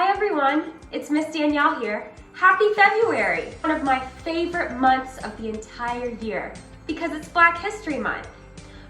Hi everyone, it's Miss Danielle here. Happy February, one of my favorite months of the entire year because it's Black History Month.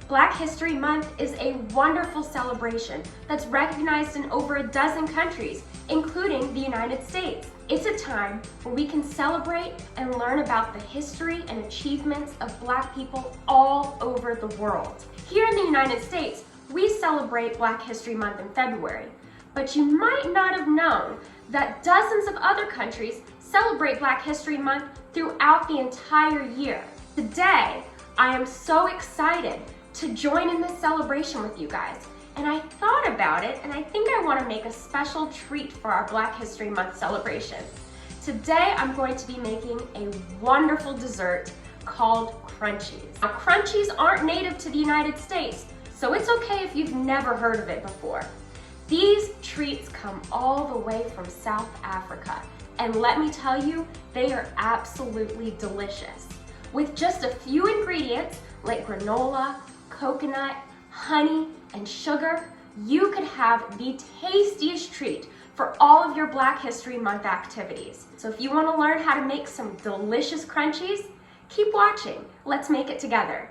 Black History Month is a wonderful celebration that's recognized in over a dozen countries, including the United States. It's a time where we can celebrate and learn about the history and achievements of Black people all over the world. Here in the United States, we celebrate Black History Month in February, but you might not have known that dozens of other countries celebrate Black History Month throughout the entire year. Today, I am so excited to join in this celebration with you guys. And I thought about it, and I think I want to make a special treat for our Black History Month celebration. Today, I'm going to be making a wonderful dessert called Crunchies. Now, Crunchies aren't native to the United States, so it's okay if you've never heard of it before. These treats come all the way from South Africa, and let me tell you, they are absolutely delicious. With just a few ingredients like granola, coconut, honey, and sugar, you could have the tastiest treat for all of your Black History Month activities. So if you want to learn how to make some delicious crunchies, keep watching. Let's make it together.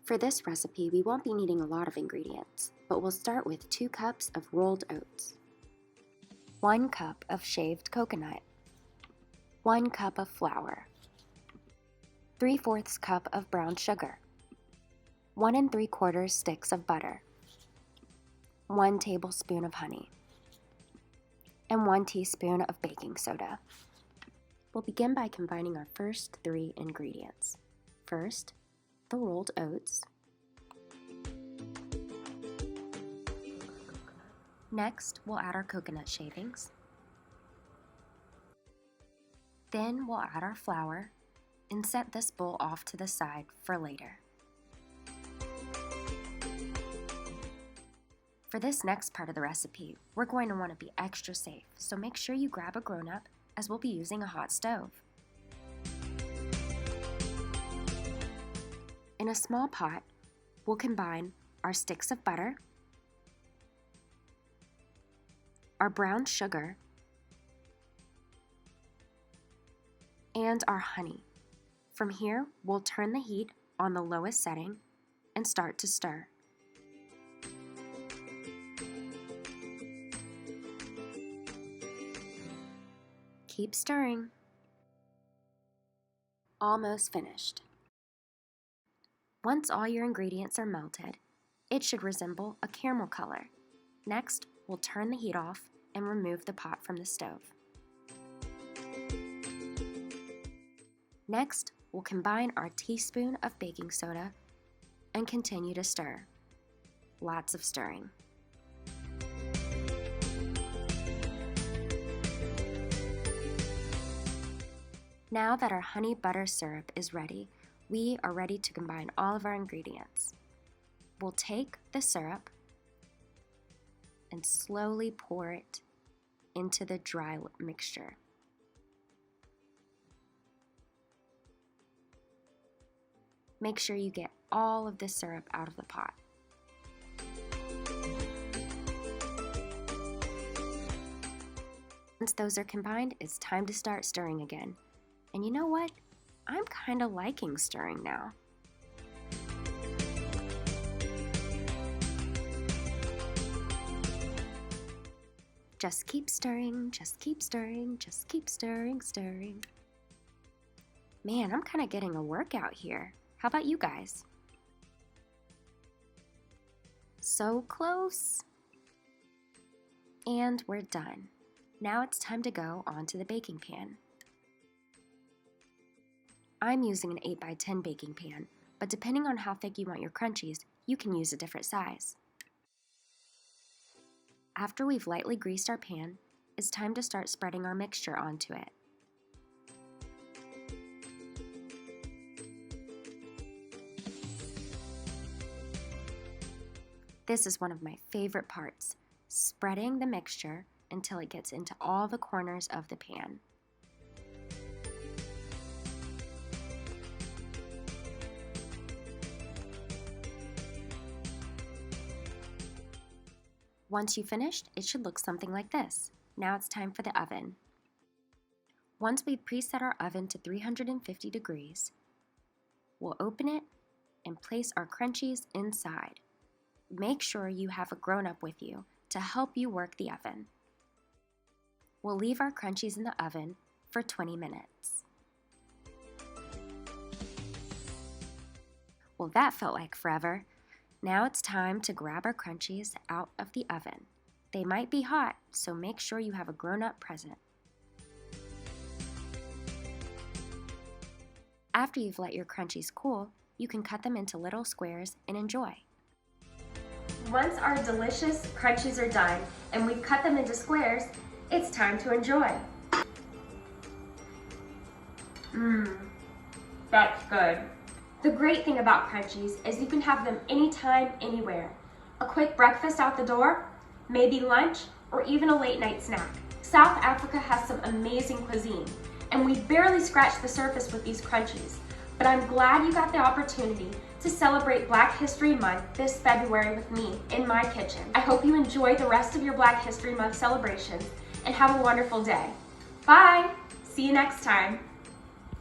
For this recipe, we won't be needing a lot of ingredients, but we'll start with 2 cups of rolled oats, 1 cup of shaved coconut, 1 cup of flour, 3/4 cup of brown sugar, 1 3/4 sticks of butter, 1 tablespoon of honey, and 1 teaspoon of baking soda. We'll begin by combining our first 3 ingredients. First, the rolled oats. Next, we'll add our coconut shavings. Then we'll add our flour and set this bowl off to the side for later. For this next part of the recipe, we're going to want to be extra safe, so make sure you grab a grown-up as we'll be using a hot stove. In a small pot, we'll combine our sticks of butter, our brown sugar, and our honey. From here, we'll turn the heat on the lowest setting and start to stir. Keep stirring. Almost finished. Once all your ingredients are melted, it should resemble a caramel color. Next, we'll turn the heat off and remove the pot from the stove. Next, we'll combine our teaspoon of baking soda and continue to stir. Lots of stirring. Now that our honey butter syrup is ready, we are ready to combine all of our ingredients. We'll take the syrup and slowly pour it into the dry mixture. Make sure you get all of the syrup out of the pot. Once those are combined, it's time to start stirring again. And you know what? I'm kind of liking stirring now. Just keep stirring, just keep stirring, just keep stirring, stirring. Man, I'm kind of getting a workout here. How about you guys? So close. And we're done. Now it's time to go onto the baking pan. I'm using an 8x10 baking pan, but depending on how thick you want your crunchies, you can use a different size. After we've lightly greased our pan, it's time to start spreading our mixture onto it. This is one of my favorite parts, spreading the mixture until it gets into all the corners of the pan. Once you've finished, it should look something like this. Now it's time for the oven. Once we've preset our oven to 350 degrees, we'll open it and place our Crunchies inside. Make sure you have a grown-up with you to help you work the oven. We'll leave our Crunchies in the oven for 20 minutes. Well, that felt like forever. Now it's time to grab our Crunchies out of the oven. They might be hot, so make sure you have a grown-up present. After you've let your Crunchies cool, you can cut them into little squares and enjoy. Once our delicious Crunchies are done and we've cut them into squares, it's time to enjoy. That's good. The great thing about Crunchies is you can have them anytime, anywhere. A quick breakfast out the door, maybe lunch, or even a late night snack. South Africa has some amazing cuisine, and we barely scratched the surface with these Crunchies. But I'm glad you got the opportunity to celebrate Black History Month this February with me in my kitchen. I hope you enjoy the rest of your Black History Month celebrations and have a wonderful day. Bye! See you next time.